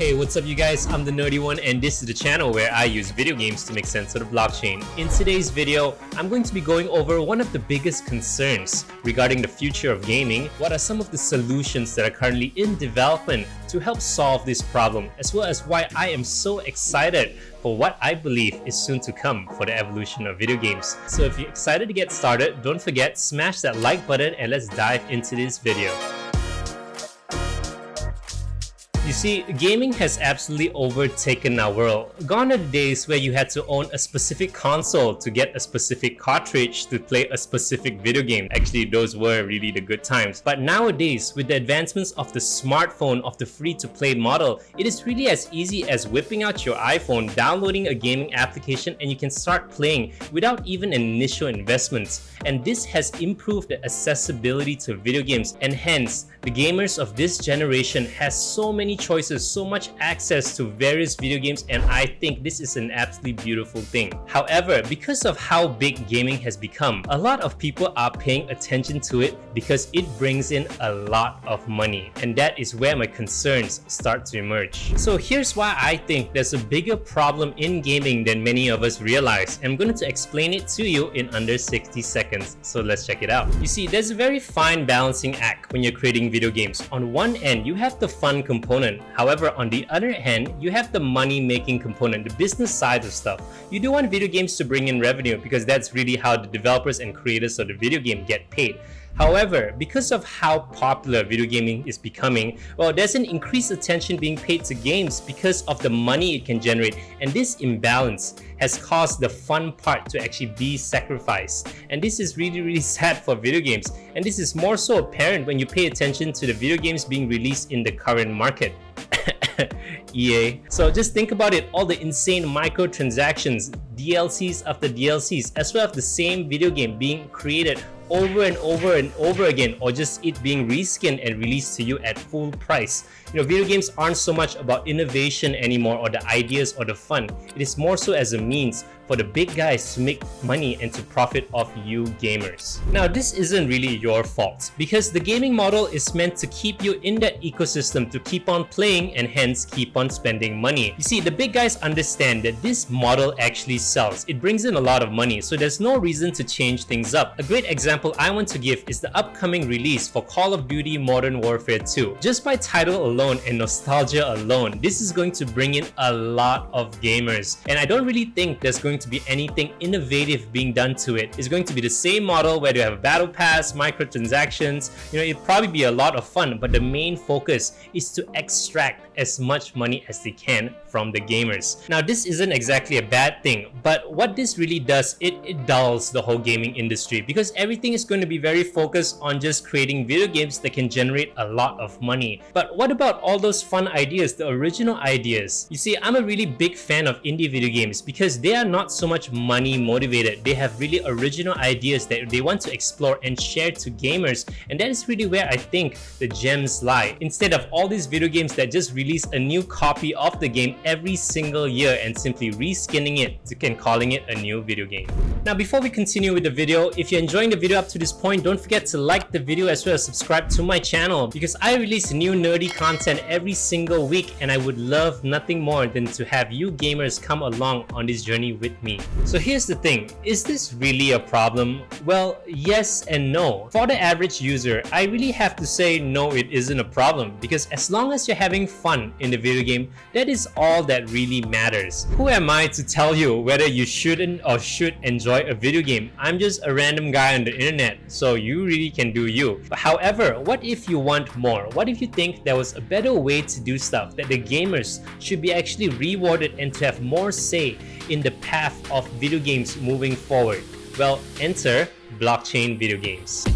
Hey, what's up you guys? I'm the Nerdy One and this is the channel where I use video games to make sense of the blockchain. In today's video, I'm going to be going over one of the biggest concerns regarding the future of gaming. What are some of the solutions that are currently in development to help solve this problem, as well as why I am so excited for what I believe is soon to come for the evolution of video games. So if you're excited to get started, don't forget, smash that like button and let's dive into this video. You see, gaming has absolutely overtaken our world. Gone are the days where you had to own a specific console to get a specific cartridge to play a specific video game. Actually, those were really the good times. But nowadays, with the advancements of the smartphone, of the free-to-play model, it is really as easy as whipping out your iPhone, downloading a gaming application, and you can start playing without even an initial investment. And this has improved the accessibility to video games, and hence, the gamers of this generation has so many choices, so much access to various video games, and I think this is an absolutely beautiful thing. However, because of how big gaming has become, a lot of people are paying attention to it because it brings in a lot of money, and that is where my concerns start to emerge. So here's why I think there's a bigger problem in gaming than many of us realize. I'm going to explain it to you in under 60 seconds, so let's check it out. You see, there's a very fine balancing act when you're creating video games. On one end, you have the fun component. However, on the other hand, you have the money-making component, the business side of stuff. You do want video games to bring in revenue because that's really how the developers and creators of the video game get paid. However, because of how popular video gaming is becoming, well, there's an increased attention being paid to games because of the money it can generate, and this imbalance has caused the fun part to actually be sacrificed. And this is really sad for video games, and this is more so apparent when you pay attention to the video games being released in the current market. EA. So just think about it, all the insane microtransactions, DLCs after DLCs, as well as the same video game being created over and over again, or just it being reskinned and released to you at full price. You know, video games aren't so much about innovation anymore or the ideas or the fun. It is more so as a means for the big guys to make money and to profit off you gamers. Now, this isn't really your fault because the gaming model is meant to keep you in that ecosystem to keep on playing and hence keep on spending money. You see, the big guys understand that this model actually sells. It brings in a lot of money, so there's no reason to change things up. A great example I want to give is the upcoming release for Call of Duty Modern Warfare 2. Just by title alone and nostalgia alone, this is going to bring in a lot of gamers. And I don't really think there's going to be anything innovative being done to it. It's going to be the same model where you have a battle pass, microtransactions. You know, it'll probably be a lot of fun, but the main focus is to extract as much money as they can from the gamers. Now, this isn't exactly a bad thing, but what this really does, it dulls the whole gaming industry because everything is going to be very focused on just creating video games that can generate a lot of money. But what about all those fun ideas, the original ideas? You see, I'm a really big fan of indie video games because they are not so much money motivated. They have really original ideas that they want to explore and share to gamers, and that is really where I think the gems lie. Instead of all these video games that just release a new copy of the game every single year and simply reskinning it and calling it a new video game. Now, before we continue with the video, if you're enjoying the video up to this point, don't forget to like the video as well as subscribe to my channel because I release new nerdy content every single week, and I would love nothing more than to have you gamers come along on this journey with me. So here's the thing, is this really a problem? Well, yes and no. For the average user, I really have to say no, it isn't a problem because as long as you're having fun in the video game, that is all that really matters. Who am I to tell you whether you shouldn't or should enjoy a video game? I'm just a random guy on the internet, so you really can do you. But however, what if you want more? What if you think there was a better way to do stuff, that the gamers should be actually rewarded and to have more say in the path of video games moving forward? Well, enter blockchain video games.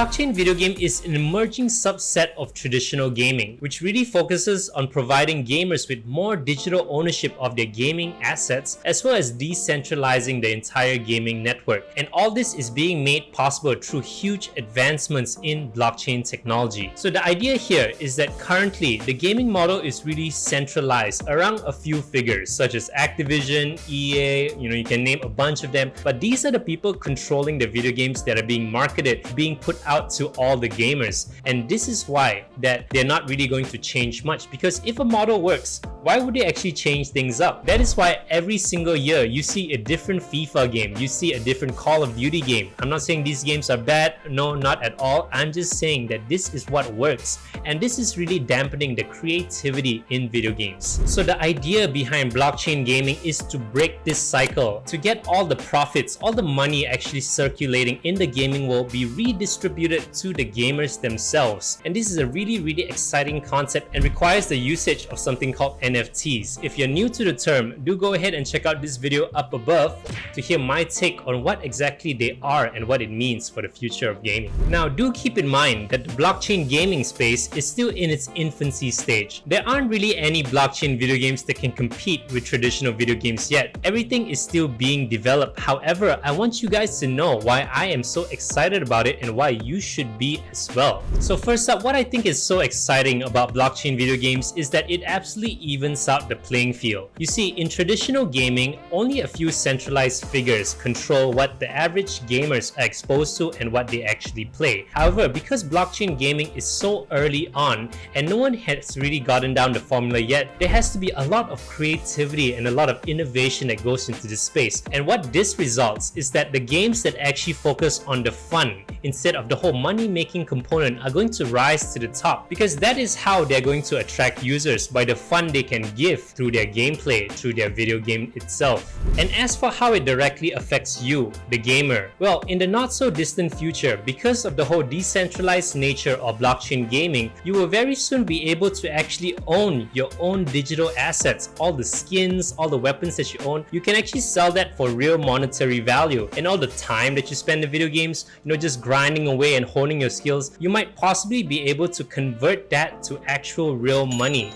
blockchain video game is an emerging subset of traditional gaming, which really focuses on providing gamers with more digital ownership of their gaming assets, as well as decentralizing the entire gaming network. And all this is being made possible through huge advancements in blockchain technology. So the idea here is that currently the gaming model is really centralized around a few figures such as Activision, EA, you can name a bunch of them, but these are the people controlling the video games that are being marketed, being put out to all the gamers. And this is why that they're not really going to change much, because if a model works, why would they actually change things up? That is why every single year you see a different FIFA game, you see a different Call of Duty game. I'm not saying these games are bad, no, not at all. I'm just saying that this is what works, and this is really dampening the creativity in video games. So the idea behind blockchain gaming is to break this cycle, to get all the profits, all the money actually circulating in the gaming world be redistributed to the gamers themselves. And this is a really exciting concept and requires the usage of something called NFTs. If you're new to the term, do go ahead and check out this video up above to hear my take on what exactly they are and what it means for the future of gaming. Now, do keep in mind that the blockchain gaming space is still in its infancy stage. There aren't really any blockchain video games that can compete with traditional video games yet. Everything is still being developed. However, I want you guys to know why I am so excited about it and why you should be as well. So first up, what I think is so exciting about blockchain video games is that it absolutely evens out the playing field. You see, in traditional gaming, only a few centralized figures control what the average gamers are exposed to and what they actually play. However, because blockchain gaming is so early on and no one has really gotten down the formula yet, there has to be a lot of creativity and a lot of innovation that goes into this space. And what this results is that the games that actually focus on the fun instead of the whole money-making component are going to rise to the top, because that is how they're going to attract users, by the fun they can give through their gameplay, through their video game itself. And as for how it directly affects you, the gamer, well, in the not so distant future, because of the whole decentralized nature of blockchain gaming, you will very soon be able to actually own your own digital assets. All the skins, all the weapons that you own, you can actually sell that for real monetary value. And all the time that you spend in video games, just grinding away and honing your skills, you might possibly be able to convert that to actual real money.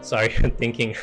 Sorry, I'm thinking.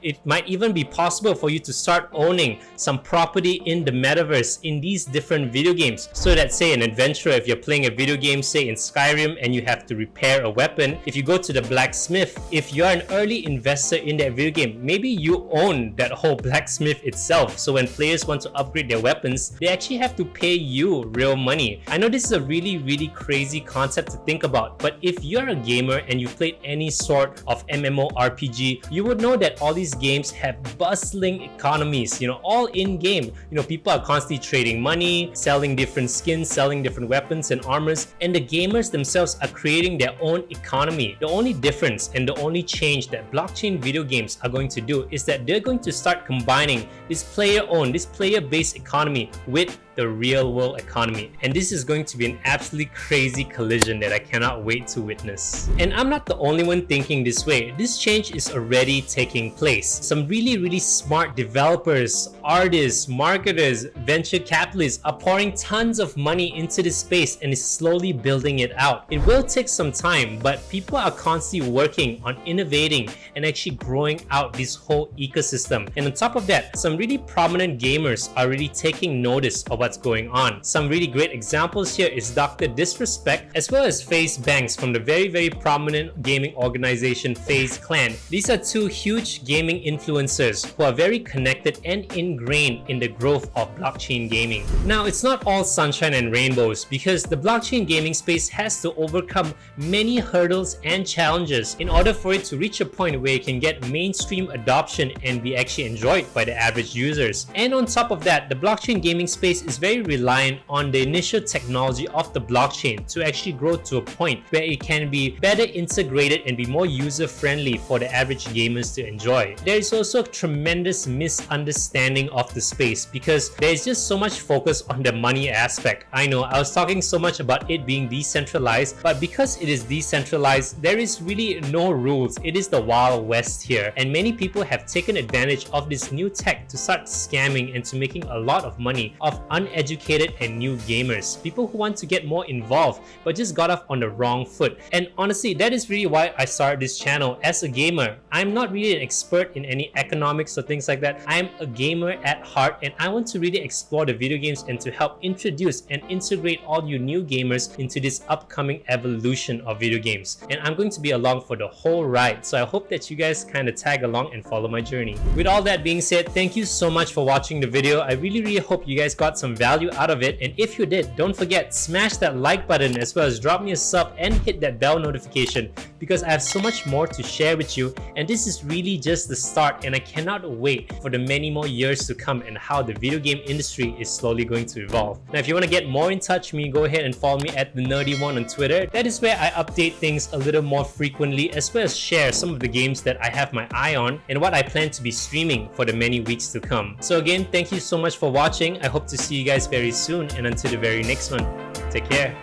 It might even be possible for you to start owning some property in the metaverse in these different video games, so that, say, an adventurer, if you're playing a video game, say in Skyrim, and you have to repair a weapon, if you go to the blacksmith, if you're an early investor in that video game, maybe you own that whole blacksmith itself. So when players want to upgrade their weapons, they actually have to pay you real money. I know this is a really crazy concept to think about, but if you're a gamer and you've played any sort of MMORPG, you would know that all these games have bustling economies, all in game. People are constantly trading money, selling different skins, selling different weapons and armors, and the gamers themselves are creating their own economy. The only difference and the only change that blockchain video games are going to do is that they're going to start combining this player-owned, this player-based economy with the real world economy. And this is going to be an absolutely crazy collision that I cannot wait to witness. And I'm not the only one thinking this way. This change is already taking place. Some really smart developers, artists, marketers, venture capitalists are pouring tons of money into this space and is slowly building it out. It will take some time, but people are constantly working on innovating and actually growing out this whole ecosystem. And on top of that, some really prominent gamers are really taking notice of what's going on. Some really great examples here is Dr. Disrespect, as well as FaZe Banks from the very prominent gaming organization FaZe Clan. These are two huge gaming influencers who are very connected and ingrained in the growth of blockchain gaming. Now, it's not all sunshine and rainbows, because the blockchain gaming space has to overcome many hurdles and challenges in order for it to reach a point where it can get mainstream adoption and be actually enjoyed by the average users. And on top of that, the blockchain gaming space is very reliant on the initial technology of the blockchain to actually grow to a point where it can be better integrated and be more user-friendly for the average gamers to enjoy. There is also a tremendous misunderstanding scamming of the space because there's just so much focus on the money aspect. I know I was talking so much about it being decentralized, but because it is decentralized, there is really no rules. It is the Wild West here, and many people have taken advantage of this new tech to start scamming and to making a lot of money off uneducated and new gamers, people who want to get more involved but just got off on the wrong foot. And honestly, that is really why I started this channel. As a gamer, I'm not really an expert in any economics or things like that. I'm a gamer at heart, and I want to really explore the video games and to help introduce and integrate all you new gamers into this upcoming evolution of video games. And I'm going to be along for the whole ride, so I hope that you guys kind of tag along and follow my journey. With all that being said, thank you so much for watching the video. I really hope you guys got some value out of it, and if you did, don't forget, smash that like button as well as drop me a sub and hit that bell notification, because I have so much more to share with you, and this is really just the start, and I cannot wait for the many more years to come and how the video game industry is slowly going to evolve. Now, if you want to get more in touch with me, go ahead and follow me at the Nerdy One on Twitter. That is where I update things a little more frequently, as well as share some of the games that I have my eye on and what I plan to be streaming for the many weeks to come. So again, thank you so much for watching. I hope to see you guys very soon, and until the very next one, take care.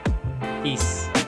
Peace.